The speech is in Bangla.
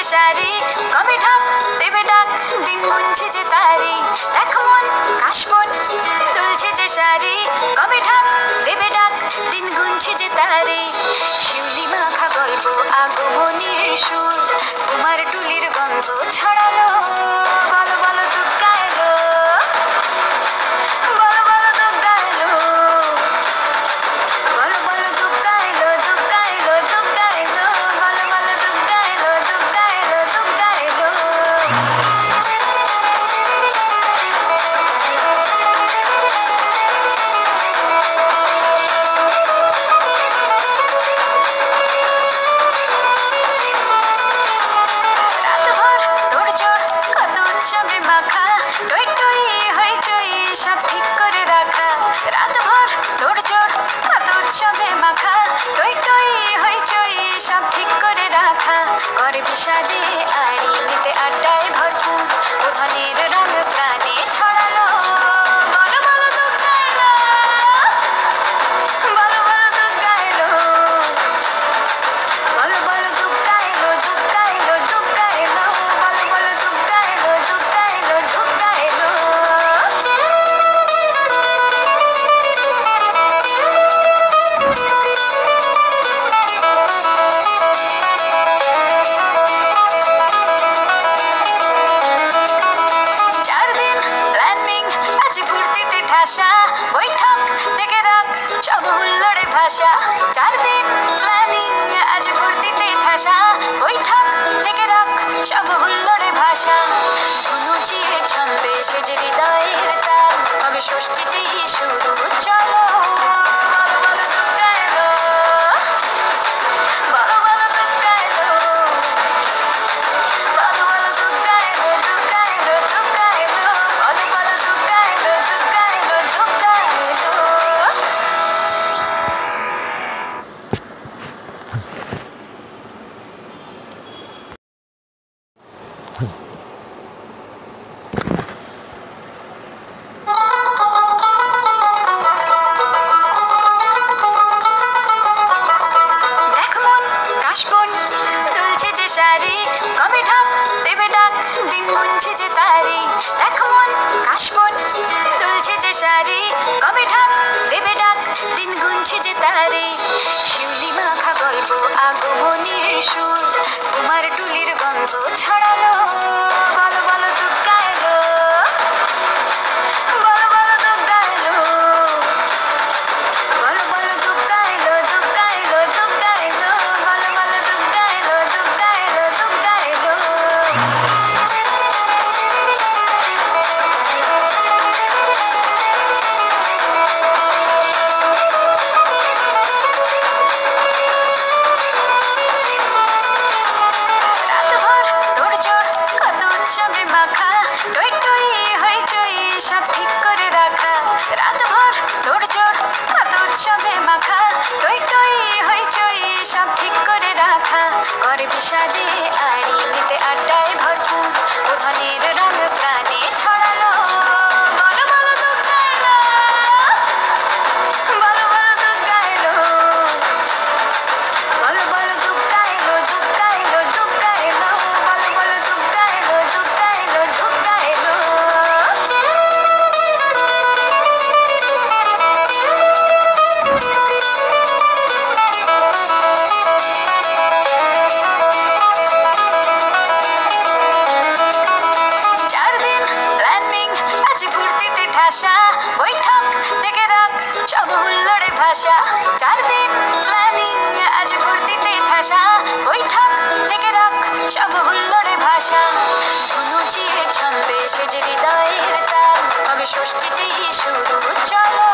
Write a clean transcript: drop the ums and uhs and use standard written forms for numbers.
শাড়ি কবে ঢাক দেবে ডাক দিন গুনছে যে তারি দেখো মন কাশবন তুলছে যে শাড়ি কবে ঢাক দেবে ডাক দিন গুনছে যে তারি শিউলি মাখা গল্প আগমনীর সুর কুমার টুলির গন্ধ ছড়ালো বলো বলো দুগ্গা এলো বলো বলো দুগ্গা এলো বলো বলো দুগ্গা এলো দুগ্গা এলো দুগ্গা এলো বলো বলো দুগ্গা এলো দুগ্গা এলো দুগ্গা এলো রাতভর তোড়জোড় কত উৎসবে মাখা টই টই হইচই সব ঠিক করে রাখা রাতভর তোড়জোড় কত উৎসবে মাখা টই টই হইচই সব ঠিক করে রাখা করে বিষাদে আড়ি নিতে আড্ডায় ভরপুর উধানের রঙ প্রাণে ছড়ালো বলো বলো দুগ্গা এলো বলো বলো দুগ্গা এলো বলো বলো দুগ্গা এলো দুগ্গা এলো দুগ্গা এলো বলো বলো দুগ্গা এলো দুগ্গা এলো দুগ্গা এলো চার দিন প্ল্যানিং আজ ফুর্তিতে ঠাসা বৈঠক থেকে রাখ সব হুল্লোড়ে ভাষা চার দিন প্ল্যানিং আজ ফুর্তিতে ঠাসা বৈঠক থেকে রাখ সব হুল্লোড়ে ভাষা ধনুচির ছন্দে সেজে হৃদয়ের তাল হবে ষষ্ঠীতেই শুরু চলো বলো বলো দুগ্গা এলো বলো বলো দুগ্গা এলো বলো বলো দুগ্গা এলো দুগ্গা এলো দুগ্গা এলো বলো বলো দুগ্গা এলো দুগ্গা এলো দুগ্গা এলো দেখো মন কাশবন তুলছে যে শাড়ি কবে ঢাক দেবে ডাক দিন গুনছে যে তারি দেখো মন কাশবন তুলছে যে শাড়ি কবে ঢাক দেবে ডাক দিন গুনছে যে তারি শিউলি মাখা গল্প আগমনীর সুর কুমার টুলির গন্ধ ছড়ালো বলো বলো দুগ্গা এলো বলো বলো দুগ্গা এলো বলো বলো দুগ্গা এলো দুগ্গা এলো দুগ্গা এলো বলো বলো দুগ্গা এলো দুগ্গা এলো দুগ্গা এলো রাতভর তোড়জোড় কত উৎসবে মাখা টই টই হইচই সব ঠিক করে রাখা রাতভর তোড়জোড় কত উৎসবে মাখা টই টই হইচই সব ঠিক করে রাখা করে বিষাদে আড়ি নিতে আড্ডায় ভরপুর উধানের রঙ প্রাণে ছড়ালো বলো বলো দুগ্গা এলো বলো বলো দুগ্গা এলো বলো বলো দুগ্গা এলো দুগ্গা এলো দুগ্গা এলো বলো বলো দুগ্গা এলো দুগ্গা এলো দুগ্গা এলো চার দিন প্ল্যানিং আজ ফুর্তিতে ঠাসা বৈঠক থেকে রাখ সব হুল্লোড়ে ভাষা চার দিন প্ল্যানিং আজ ফুর্তিতে ঠাসা বৈঠক থেকে রাখ সব হুল্লোড়ে ভাষা ধনুচির ছন্দে সেজে হৃদয়ের তাল হবে ষষ্ঠীতেই শুরু চলো